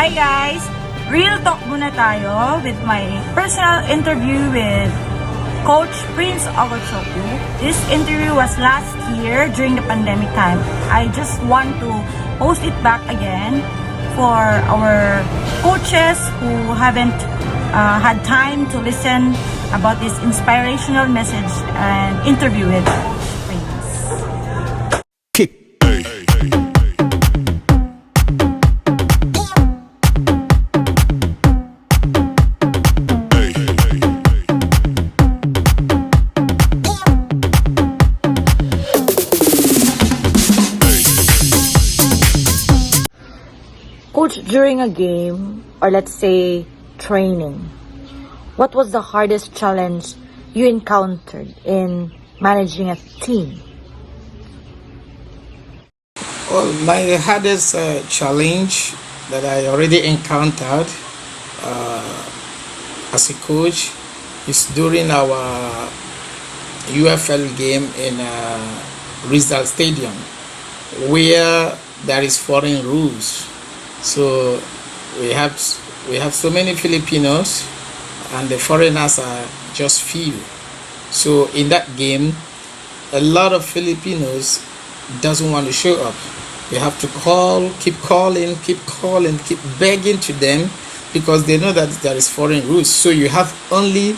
Hi guys! Real talk muna tayo with my personal interview with Coach Prince Ogochukwu. This interview was last year during the pandemic time. I just want to post it back again for our coaches who haven't had time to listen about this inspirational message and interview with Coach Prince. Coach, during a game, or let's say training, what was the hardest challenge you encountered in managing a team? Well, my hardest challenge that I already encountered as a coach is during our UFL game in Rizal Stadium, where there is foreign rules. So we have so many Filipinos, and the foreigners are just few. So in that game, a lot of Filipinos doesn't want to show up. You have to keep calling, keep begging to them, because they know that there is foreign rules. So you have only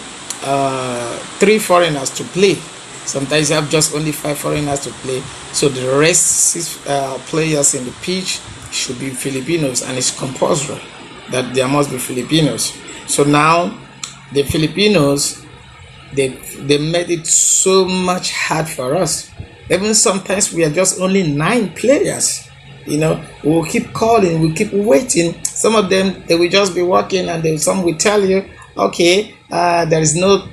3 foreigners to play. Sometimes you have just only 5 foreigners to play. So the rest 6 players in the pitch should be Filipinos, and it's compulsory that there must be Filipinos. So now the Filipinos, they made it so much hard for us. Even sometimes we are just only 9 players. We'll keep calling, we'll keep waiting. Some of them, they will just be walking, and some will tell you, okay, there is no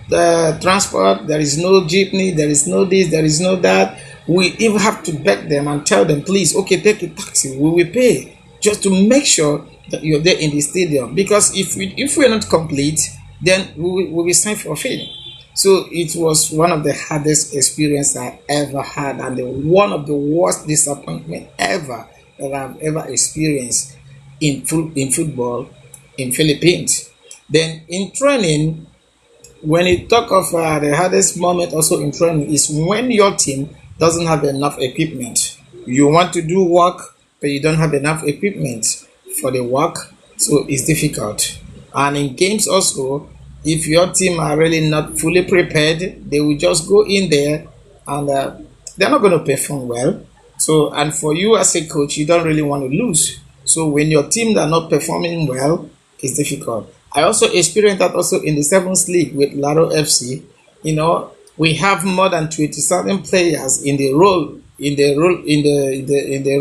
transport, there is no jeepney, there is no this, there is no that. We even have to beg them and tell them, please, okay, take a taxi, we will pay, just to make sure that you're there in the stadium. Because if we're not complete, then we will sign for fee. So it was one of the hardest experiences I ever had, and one of the worst disappointment ever that I've ever experienced in football in Philippines. Then in training, when you talk of the hardest moment also in training is when your team doesn't have enough equipment. You want to do work, but you don't have enough equipment for the work, so it's difficult. And in games also, if your team are really not fully prepared, they will just go in there, and they're not going to perform well. So, and for you as a coach, you don't really want to lose. So when your team are not performing well, it's difficult. I also experienced that also in the 7th League with Laro FC. We have more than 27 players in the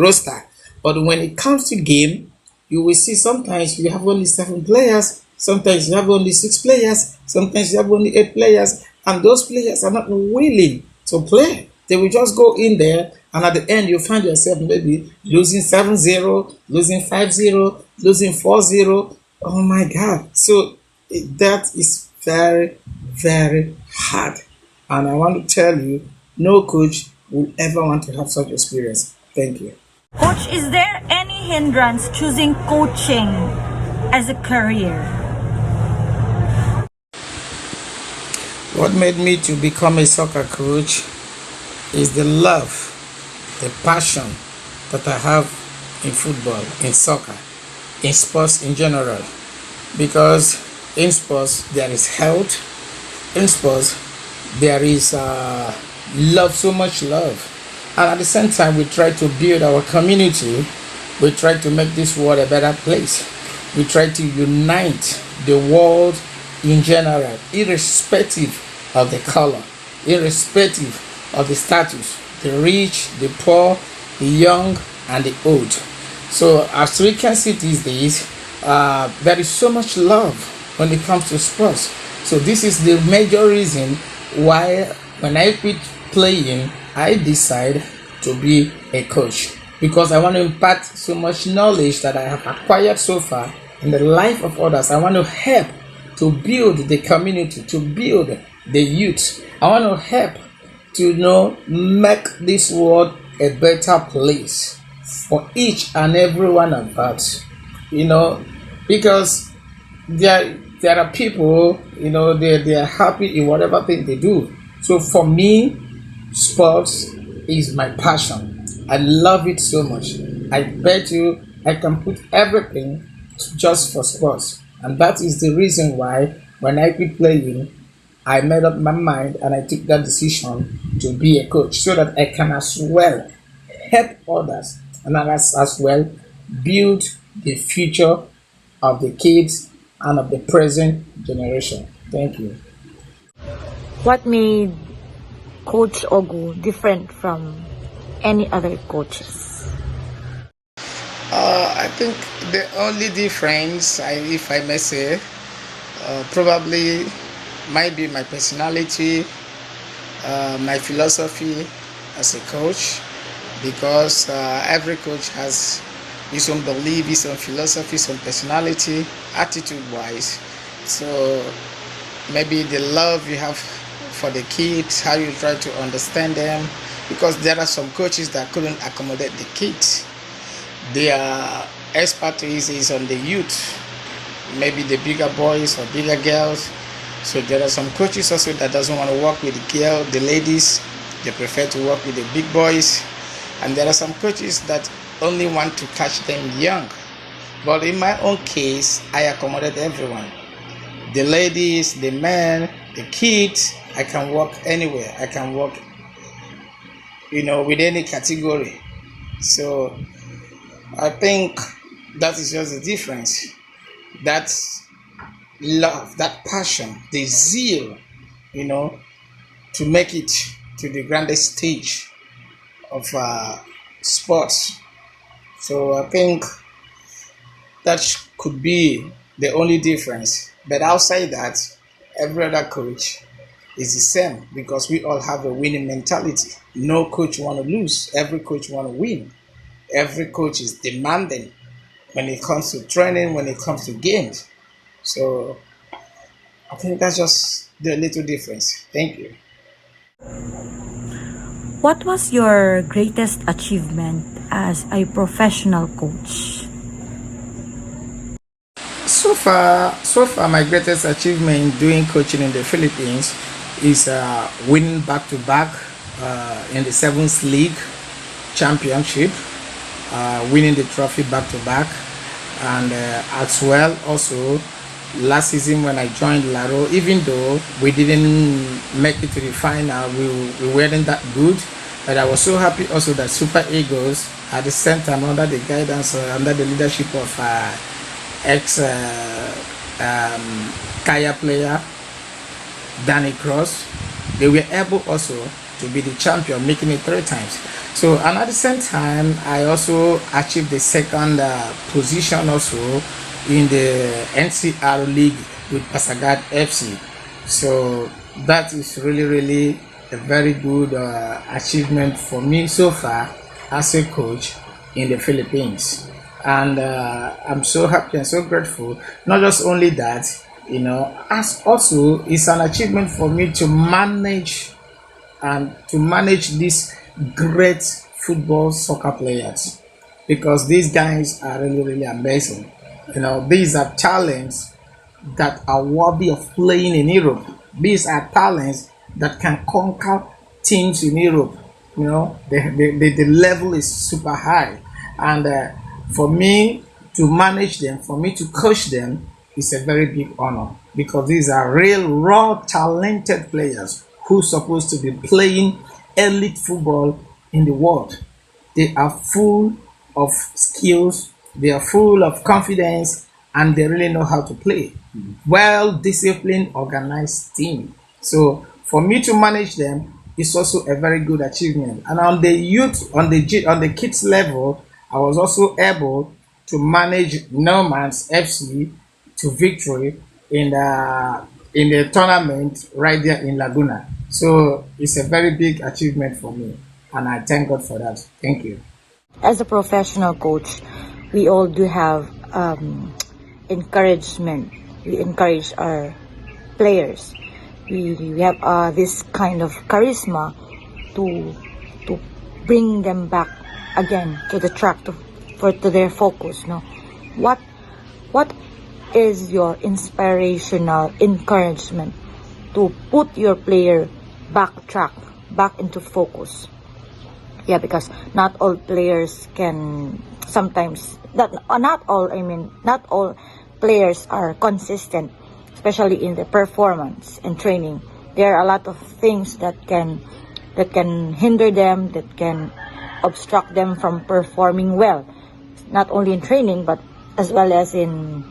roster. But when it comes to game, you will see sometimes you have only 7 players, sometimes you have only 6 players, sometimes you have only 8 players, and those players are not willing to play. They will just go in there, and at the end you find yourself maybe losing 7-0, losing 5-0, losing 4-0. Oh my God. So that is very, very hard. And I want to tell you, no coach will ever want to have such experience. Thank you. Coach, is there any hindrance choosing coaching as a career? What made me to become a soccer coach is the love, the passion that I have in football, in soccer, in sports in general. Because in sports there is health, in sports there is love, so much love, and at the same time we try to build our community. We try to make this world a better place. We try to unite the world in general, irrespective of the color, irrespective of the status, the rich, the poor, the young, and the old. So as we can see these days, there is so much love when it comes to sports. So this is the major reason why when I quit playing, I decide to be a coach, because I want to impart so much knowledge that I have acquired so far in the life of others. I want to help to build the community, to build the youth. I want to help to make this world a better place for each and every one of us. because there are people, they are happy in whatever thing they do. So for me, sports is my passion. I love it so much. I bet you I can put everything just for sports, and that is the reason why when I quit playing, I made up my mind and I took that decision to be a coach so that I can as well help others and as well build the future of the kids and of the present generation. Thank you. What made Coach Ogu different from any other coaches? I think the only difference, if I may say, probably might be my personality, my philosophy as a coach, because every coach has his own belief, his own philosophy, his own personality, attitude-wise. So maybe the love you have for the kids, how you try to understand them, because there are some coaches that couldn't accommodate the kids. Their expertise is on the youth, maybe the bigger boys or bigger girls. So there are some coaches also that doesn't want to work with the ladies. They prefer to work with the big boys. And there are some coaches that only want to catch them young. But in my own case, I accommodate everyone. The ladies, the men, the kids, I can work anywhere. I can work, with any category. So I think that is just the difference. That love, that passion, the zeal, to make it to the grandest stage of sports. So I think that could be the only difference. But outside that, every other coach is the same because we all have a winning mentality. No coach want to lose. Every coach want to win. Every coach is demanding when it comes to training, when it comes to games. So I think that's just the little difference. Thank you. What was your greatest achievement as a professional coach? So far, my greatest achievement doing coaching in the Philippines is winning back-to-back in the 7th League Championship, winning the trophy back-to-back, and as well also last season when I joined Laro, even though we didn't make it to the final, we weren't that good, but I was so happy also that Super Eagles at the same time under the guidance, under the leadership of ex Kaya player Danny Cross, they were able also to be the champion, making it 3 times. So, and at the same time, I also achieved the second position also in the NCR League with Pasagad FC. So that is really a very good achievement for me so far as a coach in the Philippines. And I'm so happy and so grateful. Not just only that, as also it's an achievement for me to manage these great football soccer players, because these guys are really amazing. These are talents that are worthy of playing in Europe. These are talents that can conquer teams in Europe. The level is super high, and for me to manage them, for me to coach them, is a very big honor, because these are real raw talented players who are supposed to be playing elite football in the world. They are full of skills, they are full of confidence, and they really know how to play. Well disciplined, organized team. So for me to manage them is also a very good achievement. And on the youth, on the kids level, I was also able to manage Norman's FC to victory in the tournament right there in Laguna. So it's a very big achievement for me, and I thank God for that. Thank you. As a professional coach, we all do have encouragement. We encourage our players. We have this kind of charisma to bring them back again to the track to their focus. No, what is your inspirational encouragement to put your player back into focus? Yeah, because not all players can sometimes not all players are consistent, especially in the performance and training. There are a lot of things that can hinder them, that can obstruct them from performing well, not only in training but as well as in,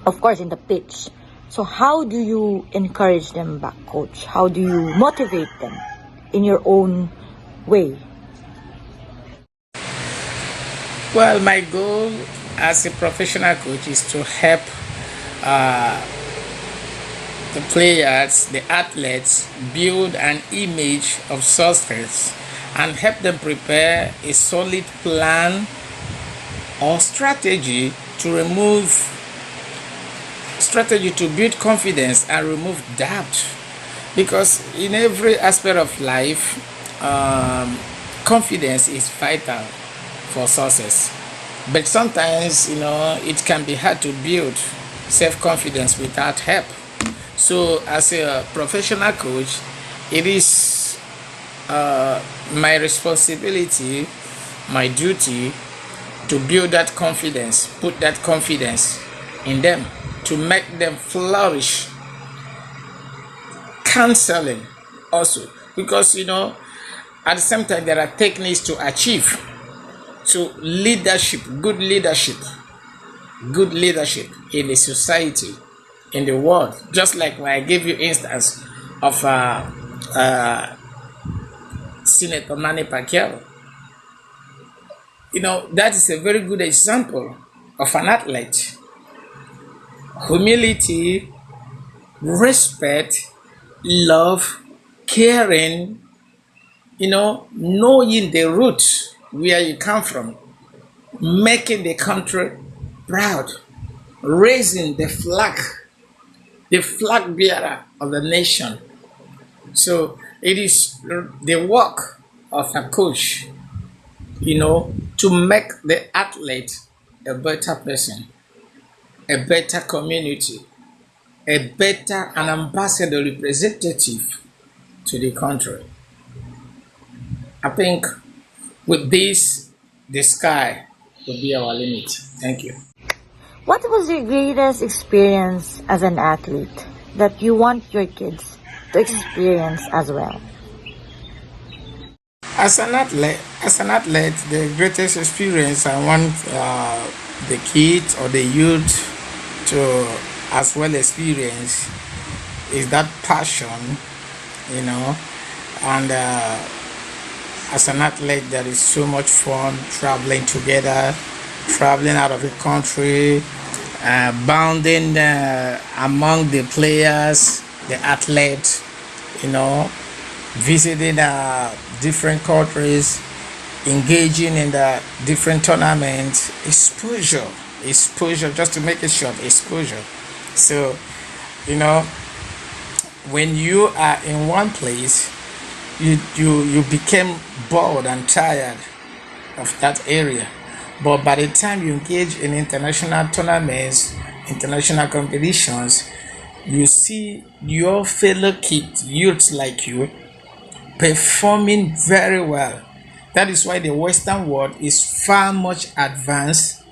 of course, in the pitch. So how do you encourage them back, coach? How do you motivate them in your own way? Well, my goal as a professional coach is to help the players, the athletes, build an image of success and help them prepare a solid plan or strategy to build confidence and remove doubt. Because in every aspect of life, confidence is vital for success. But sometimes, it can be hard to build self-confidence without help. So, as a professional coach, it is my responsibility, my duty to build that confidence, put that confidence in them, to make them flourish. Counseling also, because at the same time there are techniques to achieve. So good leadership in the society, in the world. Just like when I gave you instance of Senator Manny Pacquiao. That is a very good example of an athlete. Humility, respect, love, caring, knowing the roots where you come from, making the country proud, raising the flag bearer of the nation. So it is the work of a coach, to make the athlete a better person, a better community, an ambassador representative to the country. I think with this, the sky will be our limit. Thank you. What was your greatest experience as an athlete that you want your kids to experience as well? As an athlete, the greatest experience I want the kids or the youth to as well experience is that passion, and as an athlete, there is so much fun traveling together, traveling out of the country, bounding among the players, the athletes, visiting different countries, engaging in the different tournaments, exposure, just to make it short, exposure. So, when you are in one place, you became bored and tired of that area. But by the time you engage in international tournaments, international competitions, you see your fellow kids, youths like you, performing very well. That is why the Western world is far much advanced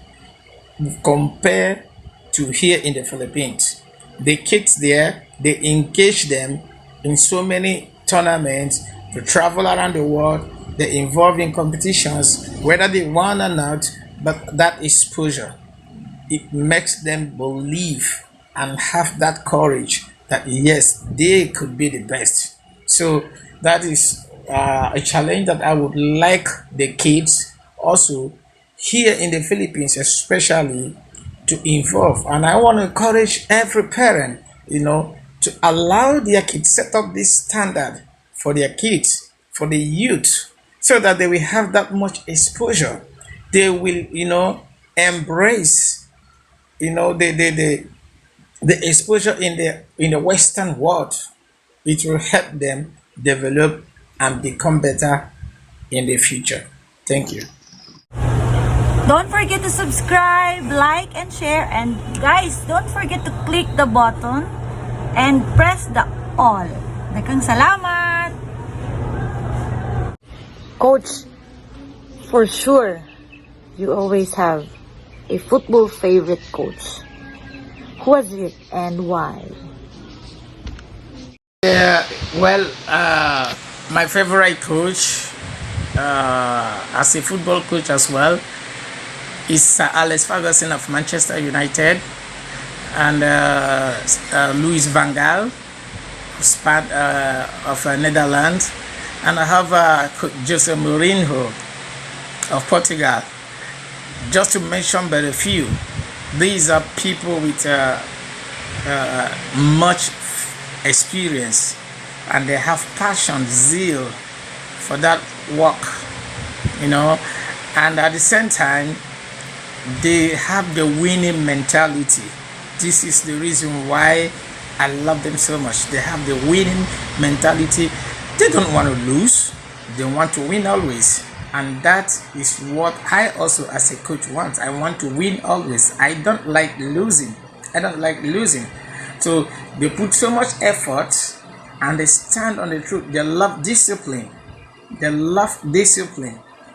compared to here in the Philippines. The kids there, they engage them in so many tournaments, to travel around the world, they involve in competitions, whether they won or not, but that exposure, it makes them believe and have that courage that yes, they could be the best. So that is a challenge that I would like the kids also here in the Philippines especially to involve. And I want to encourage every parent, to allow their kids set up this standard for their kids, for the youth, so that they will have that much exposure. They will, embrace, the exposure in the Western world. It will help them develop and become better in the future. Thank you. Don't forget to subscribe, like, and share. And guys, don't forget to click the button and press the all. Daghang salamat! Coach, for sure, you always have a football favorite coach. Who was it and why? Well, my favorite coach, as a football coach as well, is Sir Alex Ferguson of Manchester United, and Louis van Gaal, who's part of Netherlands, and I have Coach Jose Mourinho of Portugal. Just to mention but a few, these are people with much experience, and they have passion, zeal for that work, and at the same time they have the winning mentality. This is the reason why I love them so much. They have the winning mentality. They don't want to lose, they want to win always, and that is what I also as a coach want. I want to win always. I don't like losing. So they put so much effort and they stand on the truth. They love discipline.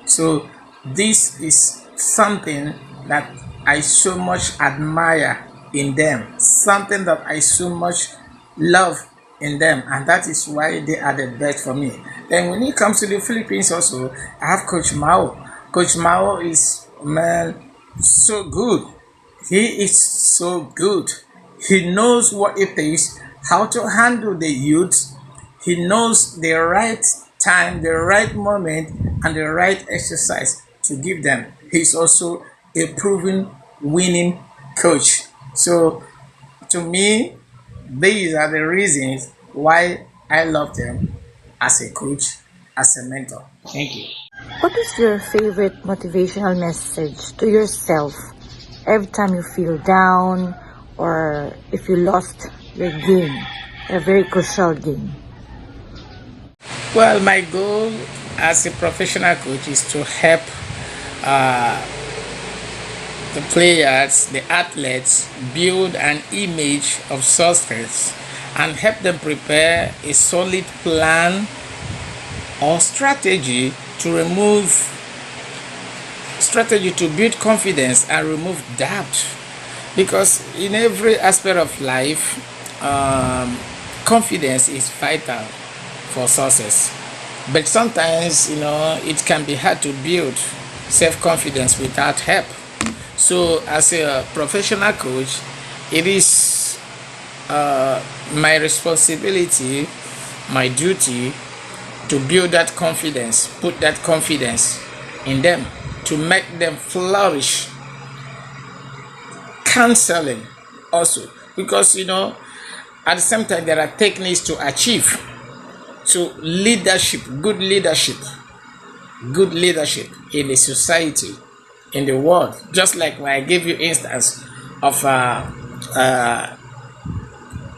So this is something that I so much admire in them, something that I so much love in them, and that is why they are the best for me. Then when it comes to the Philippines also, I have Coach Mao. Coach Mao is, man, so good. He is so good. He knows what it takes, how to handle the youth. He knows the right time, the right moment, and the right exercise to give them. He's also a proven winning coach. So to me, these are the reasons why I love them as a coach, as a mentor. Thank you. What is your favorite motivational message to yourself every time you feel down or if you lost your game, a very crucial game? Well, my goal as a professional coach is to help the players, the athletes, build an image of success and help them prepare a solid plan or strategy to build confidence and remove doubt. Because in every aspect of life, confidence is vital for success. But sometimes, it can be hard to build self-confidence without help. So as a professional coach, it is my responsibility, my duty to build that confidence, put that confidence in them, to make them flourish. Counseling also, because at the same time there are techniques to achieve. So leadership, good leadership in the society, in the world. Just like when I gave you instance of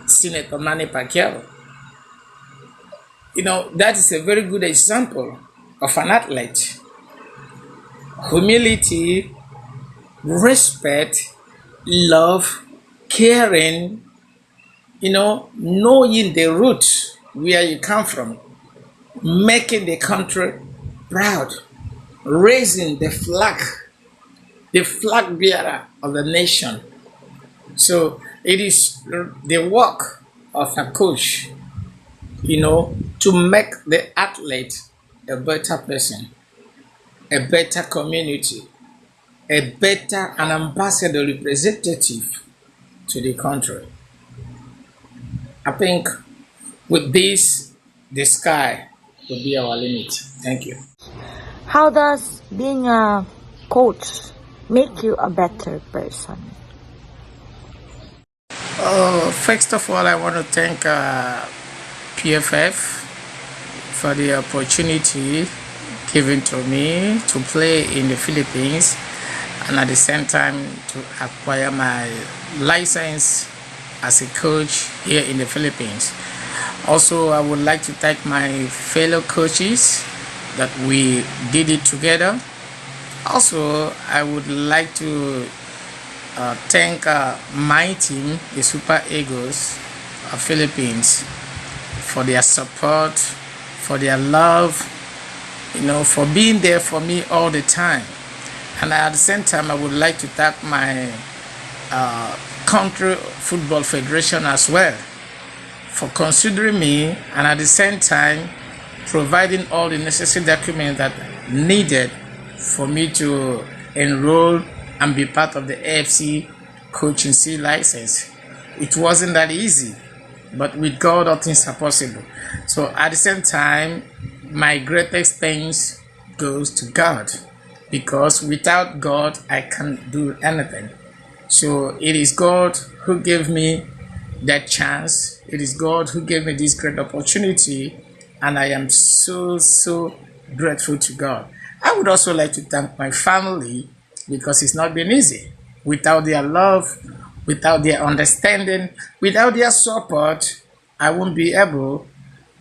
Senator Manny Pacquiao. That is a very good example of an athlete. Humility, respect, love, caring, knowing the roots where you come from, making the country proud, raising the flag bearer of the nation. So it is the work of a coach, to make the athlete a better person, a better community, an ambassador representative to the country. I think with this, the sky will be our limit. Thank you. How does being a coach make you a better person? First of all, I want to thank PFF for the opportunity given to me to play in the Philippines, and at the same time to acquire my license as a coach here in the Philippines. Also, I would like to thank my fellow coaches that we did it together, Also, I would like to thank my team, the Super Eagles of Philippines, for their support, for their love, for being there for me all the time. And at the same time, I would like to thank my country football federation as well for considering me, and at the same time providing all the necessary documents that needed for me to enroll and be part of the AFC coaching C license. It wasn't that easy, but with God all things are possible. So at the same time, my greatest thanks goes to God, because without God I can't do anything. So it is God who gave me that chance. It is God who gave me this great opportunity, and I am so grateful to God. I would also like to thank my family, because it's not been easy. Without their love, without their understanding, without their support, I won't be able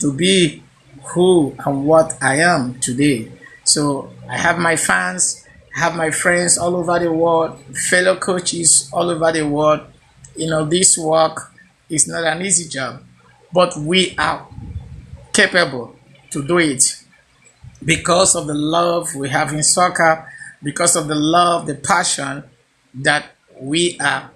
to be who and what I am today. So I have my fans, I have my friends all over the world, fellow coaches all over the world. This work is not an easy job, but we are capable to do it because of the love we have in soccer, because of the love, the passion that we are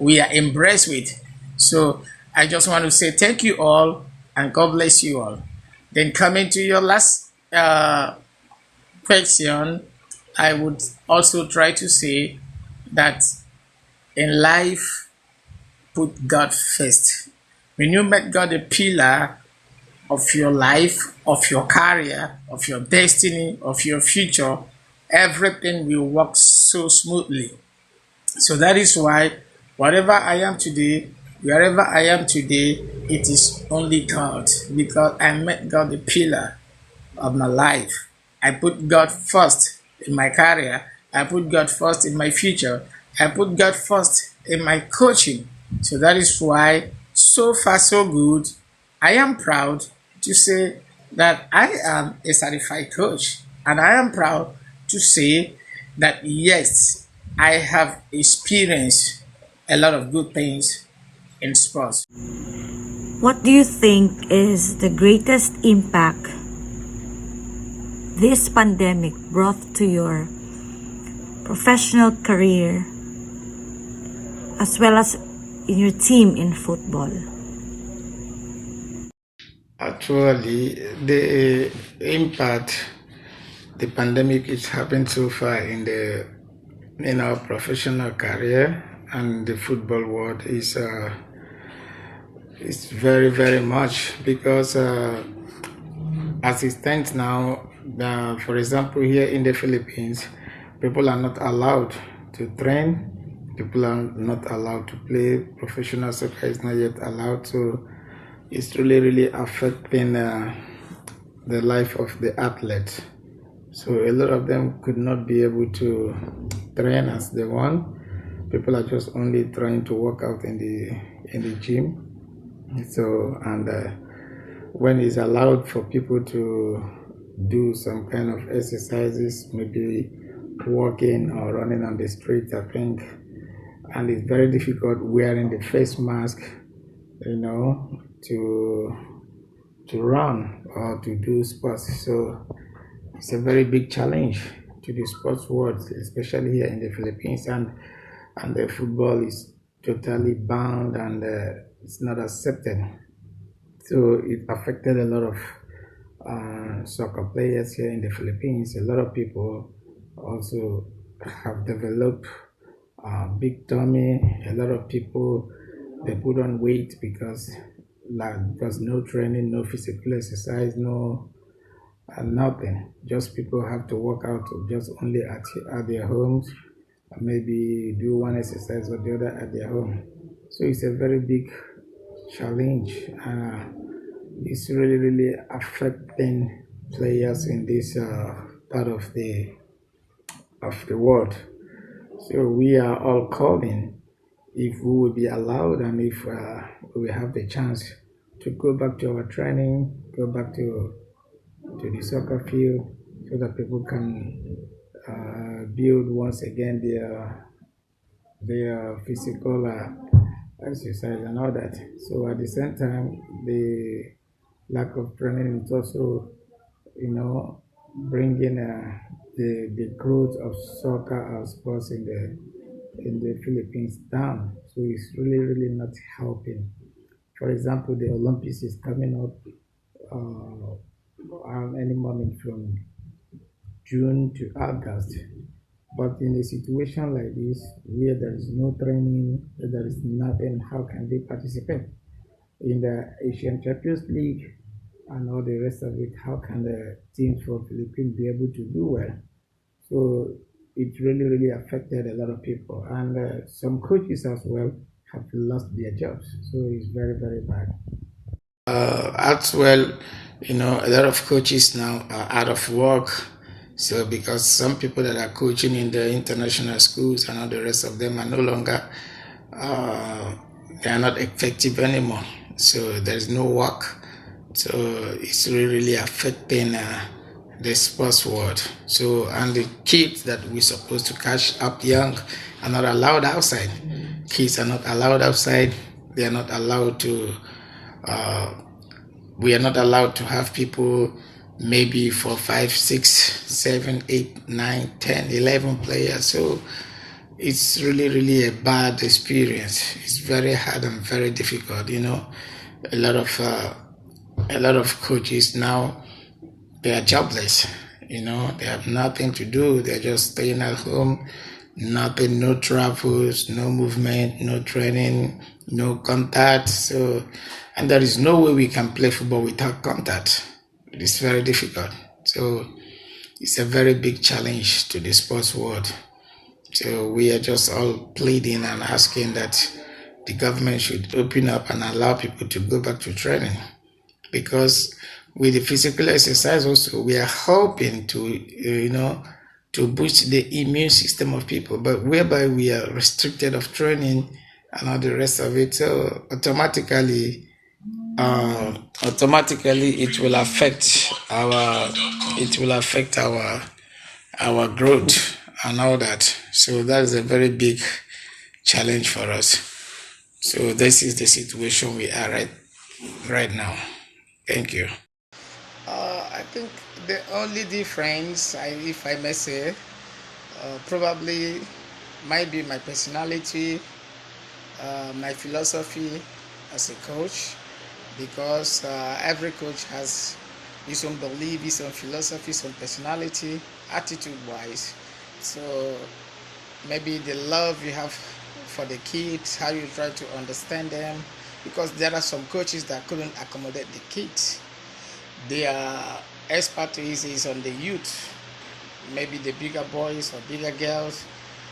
embraced with. So I just want to say thank you all and God bless you all. Then coming to your last question, I would also try to say that in life, put God first. When you make God a pillar of your life, of your career, of your destiny, of your future, everything will work so smoothly. So that is why whatever I am today, wherever I am today, it is only God, because I made God the pillar of my life. I put God first in my career. I put God first in my future. I put God first in my coaching. So that is why, so far so good, I am proud to say that I am a certified coach. And I am proud to say that yes, I have experienced a lot of good things in sports. What do you think is the greatest impact this pandemic brought to your professional career as well as in your team in football? Actually, the impact the pandemic is having so far in our professional career and the football world is very much, because as it stands now, for example, here in the Philippines, people are not allowed to train. People are not allowed to play. Professional soccer is not yet allowed. So it's really affecting the life of the athlete. So a lot of them could not be able to train as they want. People are just only trying to work out in the gym. So when it's allowed for people to do some kind of exercises, maybe walking or running on the street, I think, and it's very difficult wearing the face mask, to run or to do sports. So it's a very big challenge to the sports world, especially here in the Philippines, and the football is totally banned, and it's not accepted. So it affected a lot of soccer players here in the Philippines. A lot of people also have developed big tummy. A lot of people, they put on weight because there's no training, no physical exercise, no nothing. Just people have to work out just only at their homes, and maybe do one exercise or the other at their home. So it's a very big challenge. It's really affecting players in this part of the world. So we are all calling, if we will be allowed and if we have the chance to go back to our training, go back to the soccer field, so that people can build once again their physical exercise and all that. So at the same time, the lack of training is also, bringing the growth of soccer sports in the Philippines down. So it's really not helping. For example, the Olympics is coming up any moment from June to August. But in a situation like this, where there is no training, there is nothing, how can they participate? In the Asian Champions League and all the rest of it, how can the teams from Philippines be able to do well? So it really affected a lot of people. And some coaches as well have lost their jobs. So it's very bad. As well, a lot of coaches now are out of work. So because some people that are coaching in the international schools and all the rest of them are no longer, they are not effective anymore. So there's no work. So it's really affecting the sports world. So, and the kids that we're supposed to catch up young are not allowed outside. Kids are not allowed outside. They are not allowed to, we are not allowed to have people maybe 4, 5, 6, 7, 8, 9, 10, 11 players. So it's really a bad experience. It's very hard and very difficult. A lot of coaches now, they are jobless. They have nothing to do. They're just staying at home. Nothing, no travels, no movement, no training, no contact. So, and there is no way we can play football without contact. It's very difficult. So it's a very big challenge to the sports world. So we are just all pleading and asking that the government should open up and allow people to go back to training. Because with the physical exercise also, we are hoping to, to boost the immune system of people, but whereby we are restricted of training and all the rest of it, so automatically it will affect our growth and all that. So that is a very big challenge for us. So this is the situation we are right now. Thank you. I think the only difference, if I may say, probably might be my personality, my philosophy as a coach, because every coach has his own belief, his own philosophy, his own personality, attitude-wise. So maybe the love you have for the kids, how you try to understand them, because there are some coaches that couldn't accommodate the kids. Their expertise is on the youth, maybe the bigger boys or bigger girls.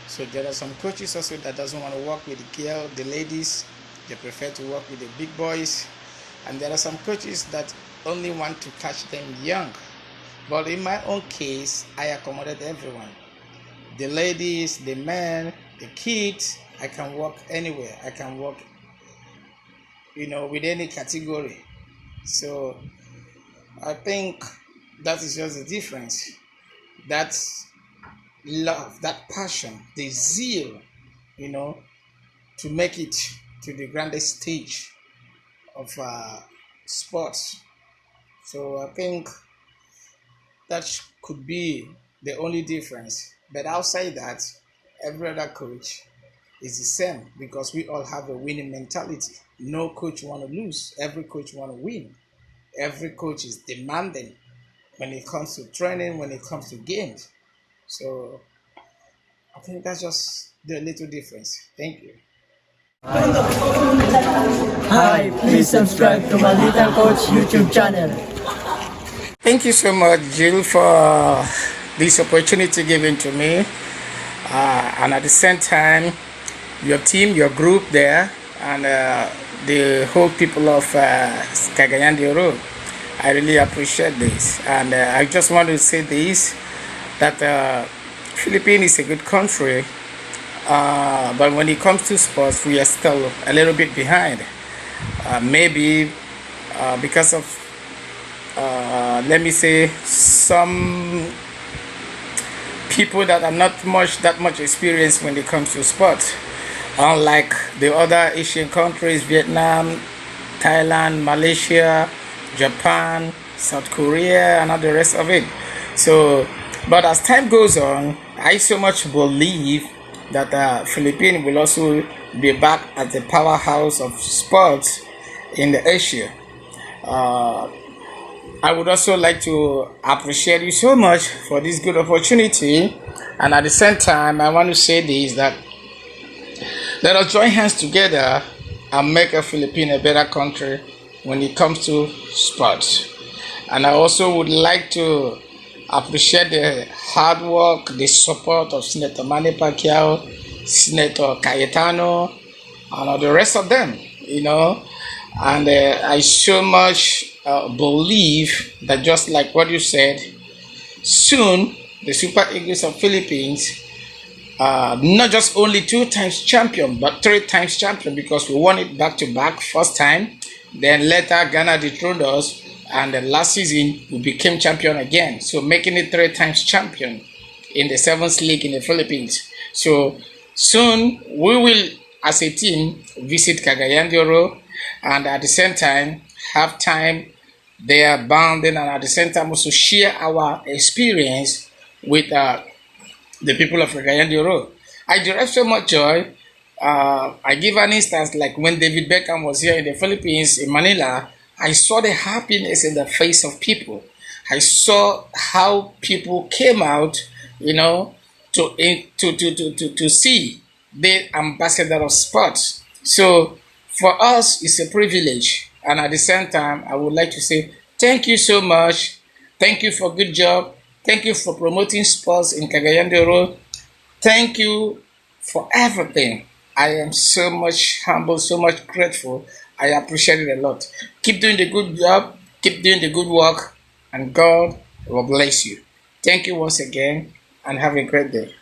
So there are some coaches also that doesn't want to work with the ladies. They prefer to work with the big boys. And there are some coaches that only want to catch them young. But in my own case, I accommodate everyone. The ladies, the men, the kids, I can work anywhere. I can work, with any category. So I think that is just the difference. That love, that passion, the zeal, to make it to the grandest stage of sports. So I think that could be the only difference. But outside that, every other coach is the same, because we all have a winning mentality. No coach want to lose. Every coach want to win. Every coach is demanding when it comes to training, when it comes to games. So I think that's just the little difference. Thank you. Hi, please subscribe to my Little Coach YouTube channel. Thank you so much, Jill, for this opportunity given to me. And at the same time, your team, your group there, and the whole people of Cagayan Road. I really appreciate this. And I just want to say this, that Philippines is a good country, but when it comes to sports, we are still a little bit behind. Maybe because of, let me say, some people that are not that much experienced when it comes to sports. Unlike the other Asian countries, Vietnam, Thailand, Malaysia, Japan, South Korea, and all the rest of it. So, but as time goes on, I so much believe that Philippines will also be back as the powerhouse of sports in the Asia. I would also like to appreciate you so much for this good opportunity, and at the same time, I want to say this, that let us join hands together and make a Philippines a better country when it comes to sports. And I also would like to appreciate the hard work, the support of Senator Manny Pacquiao, Senator Cayetano, and all the rest of them, And I so much believe that, just like what you said, soon the Super Eagles of Philippines, not just only 2 times champion, but 3 times champion, because we won it back to back. First time, then later Ghana dethroned us, and then last season we became champion again. So making it 3 times champion in the 7th league in the Philippines. So soon we will, as a team, visit Cagayan de Oro, and at the same time have time there bounding, and at the same time also share our experience with the people of Cagayan de Oro. I derive so much joy. I give an instance, like when David Beckham was here in the Philippines, in Manila, I saw the happiness in the face of people. I saw how people came out, to see the ambassador of sports. So for us, it's a privilege. And at the same time, I would like to say thank you so much. Thank you for good job. Thank you for promoting sports in Cagayan de Oro. Thank you for everything. I am so much humble, so much grateful. I appreciate it a lot. Keep doing the good job. Keep doing the good work. And God will bless you. Thank you once again, and have a great day.